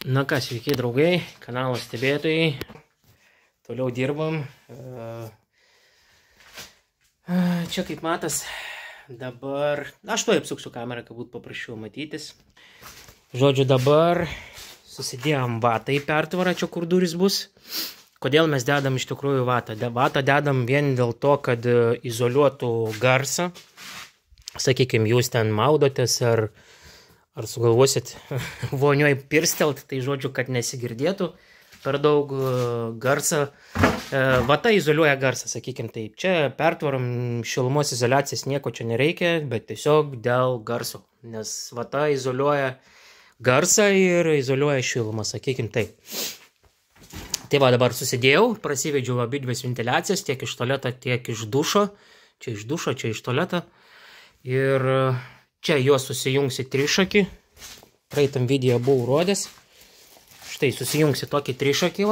Na ką, sveiki draugai, kanalo stebėtojai. Toliau dirbam. Čia kaip matas, dabar... Aš to apsuksiu kamerą, kad būtų paprasčiau matytis. Žodžiu, dabar susidėjom vatą į pertvarą, čia kur durys bus. Kodėl mes dedam iš tikrųjų vatą? Vatą dedam vien dėl to, kad izoliuotų garsą. Sakykime, jūs ten maudotės ar sugalvosit vonioj pirstelt, tai žodžiu, kad nesigirdėtų per daug garsą. Vata izoliuoja garsą, sakykime taip. Čia pertvarom šilumos izoliacijas, nieko čia nereikia, bet tiesiog dėl garso. Nes vata izoliuoja garsą ir izoliuoja šilumą, sakykime taip. Tai va, dabar susidėjau, prasivedžiau abidvias ventiliacijas, tiek iš tualeto, tiek iš dušo. Čia iš dušo, čia iš tualeto. Ir čia juos susijungsi trišakį. Praeitam video buvau rodęs. Štai susijungsi tokį trišakį.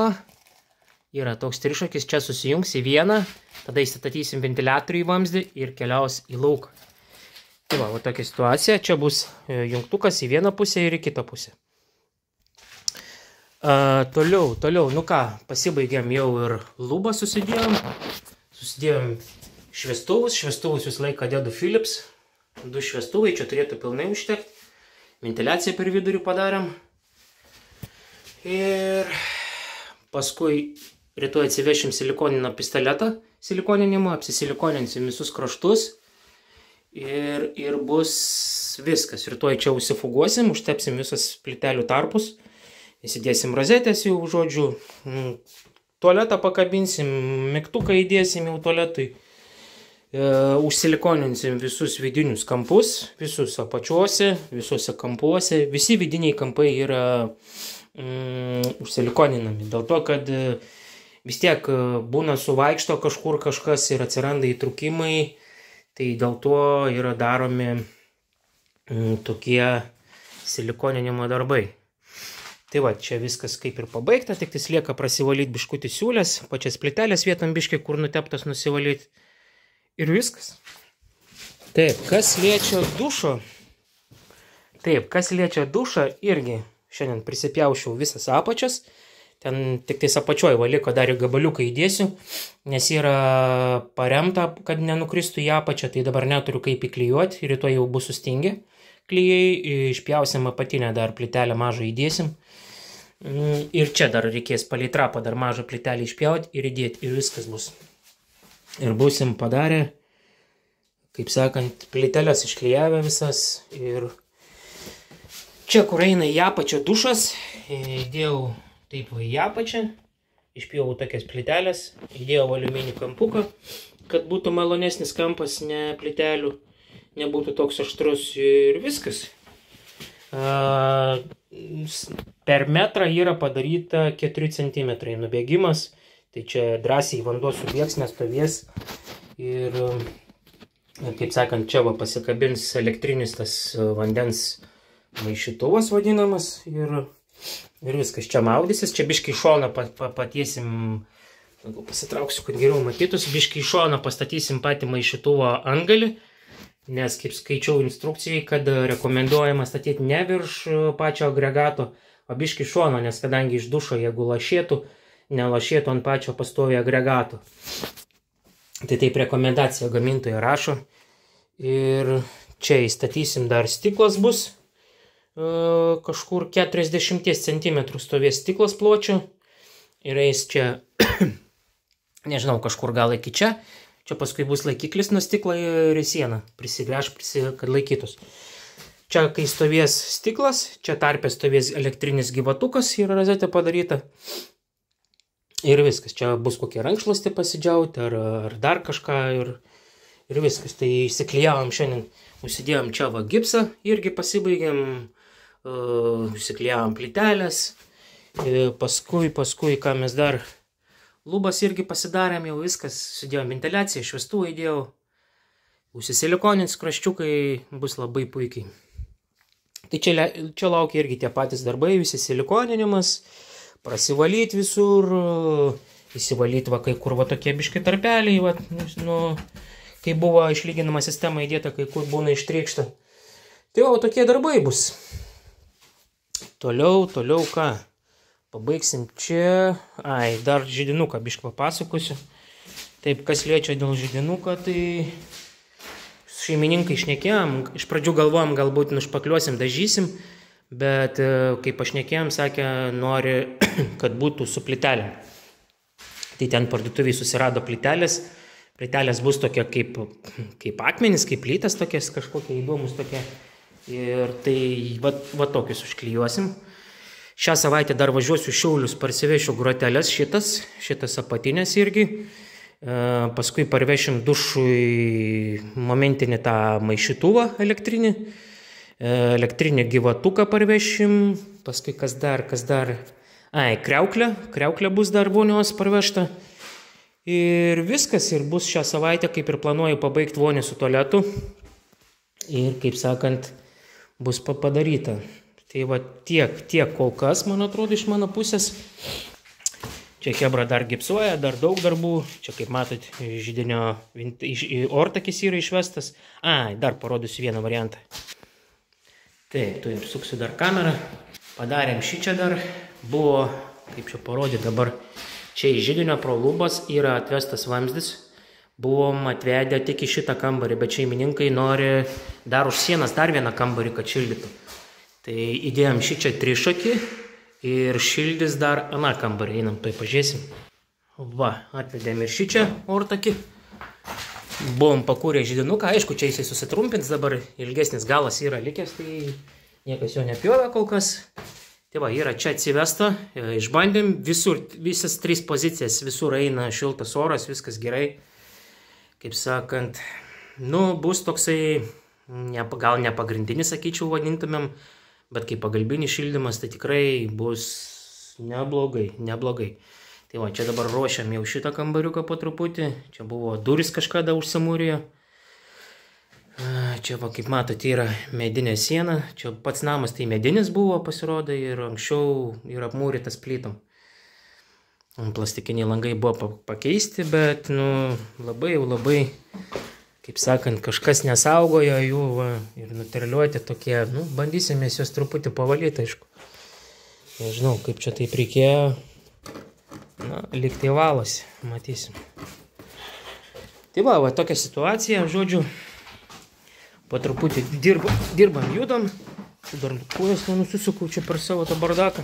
Yra toks trišakis, čia susijungsi vieną. Tada įstatysim ventiliatorių į vamzdį ir keliaus į lauką. Tai va tokia situacija. Čia bus jungtukas į vieną pusę ir į kitą pusę. Toliau, nu ką, pasibaigėm jau ir lubą susidėjom. Susidėjom šviestuvus. Šviestuvus visą laiką dedu Philips. 2 šviestuvai, čia turėtų pilnai užtekti. Ventiliaciją per vidurį padarėm. Ir paskui rytoj atsivešim silikoninį pistoletą. Silikoninimą, apsisilikoninsim visus kraštus. Ir bus viskas. Rytoj čia užsifuguosim, užtepsim visas plytelių tarpus. Įsidėsim rozetės jau, žodžiu. Tualetą pakabinsim, mygtuką įdėsim jau tualetui. Užsilikoninsim visus vidinius kampus, visus apačiuose, visuose kampuose. Visi vidiniai kampai yra užsilikoninami. Dėl to, kad vis tiek būna suvaikšto kažkur kažkas ir atsiranda įtrūkimai. Tai dėl to yra daromi tokie silikoninimo darbai. Tai va, čia viskas kaip ir pabaigta, tik tais lieka prasivalyti biškutį siūlės, pačias plytelės vietam biškai, kur nuteptas nusivalyti. Ir viskas. Taip, kas liečia dušo. Taip, kas liečia dušą, irgi šiandien prisipjaušiau visas apačias. Ten tik tais apačioj liko dar ir gabaliuką įdėsiu, nes yra paremta, kad nenukristų į apačią, tai dabar neturiu kaip įklijuoti, rytoj jau bus sustingę klijai, išpjausim apatinę dar plytelę mažą įdėsim. Ir čia dar reikės palei trapą dar mažą plytelę išpjauti ir įdėti, ir viskas bus. Ir būsim padarę, kaip sakant, plyteles išklijavę visas. Ir čia, kur eina į apačią dušas, įdėjau taip va į apačią, išpjovau tokias plyteles, įdėjau aliuminį kampuką, kad būtų malonesnis kampas, ne plytelių, nebūtų toks aštrus ir viskas. Per metrą yra padaryta 4 cm nubėgimas. Tai čia drąsiai vanduo subėgs, nestovės ir, kaip sakant, čia va pasikabins elektrinis tas vandens maišytuvas vadinamas ir viskas čia maudysis. Čia biškai į šoną patiesim, pasitrauksiu, kad geriau matytųsi, biškai į šoną pastatysim patį maišytuvo antgalį, nes kaip skaičiau instrukcijai, kad rekomenduojama statyti ne virš pačio agregato, o biškai į šoną, nes kadangi iš dušo jeigu lašėtų, nelašėtų ant pačio pastoviai agregato. Tai taip rekomendacija gamintojai rašo. Ir čia įstatysim dar stiklas bus. Kažkur 40 cm stovės stiklas pločio. Ir eis čia, nežinau, kažkur gal iki čia. Čia paskui bus laikiklis nuo stiklo ir į sieną. Prisigręš, kad laikytus. Čia kai stovės stiklas, čia tarpe stovės elektrinis gyvatukas ir rozetė padaryta. Ir viskas, čia bus kokie rankšluostį pasidžiauti, ar dar kažką, ir viskas. Tai įsiklijavom šiandien, užsidėjom čia va gipsą, irgi pasibaigėm, įsiklijavom plytelės, paskui, ką mes dar, lubas irgi pasidarėm, jau viskas, sudėjom ventiliaciją, šviestuvą įdėjau, užsisilikoninti kraščiukai bus labai puikiai. Tai čia laukia irgi tie patys darbai, visi silikoninimas, prasivalyti visur, įsivalyti va kai kur va tokie biškai tarpeliai, va, nu, kai buvo išlyginama sistema įdėta, kai kur būna ištrykšta. Tai va, tokie darbai bus. Toliau ką? Pabaigsim čia. Ai, dar židinuką biškį papasakosiu. Taip, kas liečia dėl židinuką, tai šeimininkai šnekėjom. Iš pradžių galvojom, galbūt nušpakliuosim, dažysim, bet kai pašnekėjom, sakė, nori, kad būtų su plytelėm. Tai ten parduotuviai susirado plytelės. Plytelės bus tokia kaip akmenys, kaip plytas tokias, kažkokie įdomus tokie. Ir tai va tokius užklijuosim. Šią savaitę dar važiuosiu Šiaulius, parsivešiu grotelės šitas apatinės irgi. Paskui parvešim dušui momentinį tą maišytuvą elektrinį. Elektrinį gyvatuką parvešim. Paskui kas dar. Ai, kriauklė bus dar vonios parvežta. Ir viskas, ir bus šią savaitę, kaip ir planuoju, pabaigti vonį su tualetu. Ir, kaip sakant, bus padaryta. Tai va tiek kol kas, man atrodo, iš mano pusės. Čia chebra dar gipsuoja, dar daug darbų. Čia, kaip matot, židinio ortakis yra išvestas. Ai, dar parodysiu vieną variantą. Taip, tu ir suksiu dar kamerą. Padarėm šičia dar. Buvo, kaip čia parodyti dabar, čia į židinio pro lubas yra atvestas vamzdis. Buvom atvedę tik į šitą kambarį, bet šeimininkai nori dar už sienas dar vieną kambarį, kad šildytų. Tai įdėjom šičia trišakį ir šildys dar aną kambarį. Einam, tai pažiūrėsim. Va, atvedėm ir šičia ortakį. Buvom pakūrę židinuką. Aišku, čia jisai susitrumpins, dabar ilgesnis galas yra likęs, tai niekas jo nepjovė kol kas. Tai va, yra čia atsivesta. Išbandėm visas 3 pozicijas, visur eina šiltas oras, viskas gerai. Kaip sakant, bus toksai, gal ne pagrindinis, sakyčiau, vadintumėm, bet kaip pagalbinis šildymas, tai tikrai bus neblogai. Tai va, čia dabar ruošiam jau šitą kambariuką po truputį. Čia buvo duris kažkada užsimūrijo. Čia va, kaip matote, yra medinė siena. Čia pats namas tai medinis buvo, pasirodo, ir anksčiau yra apmūrytas plytom. Plastikiniai langai buvo pakeisti, bet, labai, kaip sakant, kažkas nesaugojo jų ir nuterliuoti tokie, bandysimės juos truputį pavalyti, aišku. Nežinau, kaip čia taip reikėjo. Lyg tai valosi, matysim. Tai va, tokia situacija, žodžiu, po truputį dirbam, judam. Dar kojas nenusisukau čia per savo tą bardaką.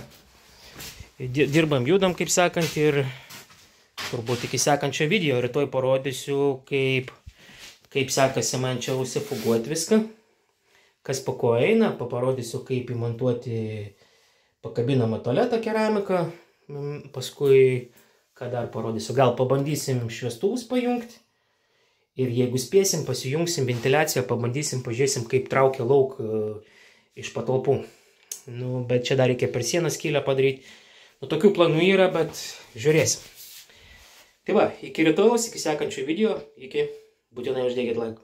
Dirbam, judam, kaip sakant, ir turbūt iki sekančio video rytoj parodysiu, kaip sekasi man čia užsifuguoti viską, kas po ko eina, parodysiu, kaip įmontuoti pakabinamą tualetą keramiką, paskui, ką dar parodysiu, gal pabandysim šviestuvus pajungti ir jeigu spėsim, pasijungsim ventiliaciją, pabandysim, pažiūrėsim, kaip traukia lauk iš patalpų. Bet čia dar reikia per sieną skylę padaryti. Tokių planų yra, bet žiūrėsim. Tai va, iki rytojaus, iki sekančio video, būtinai uždėkit laiką.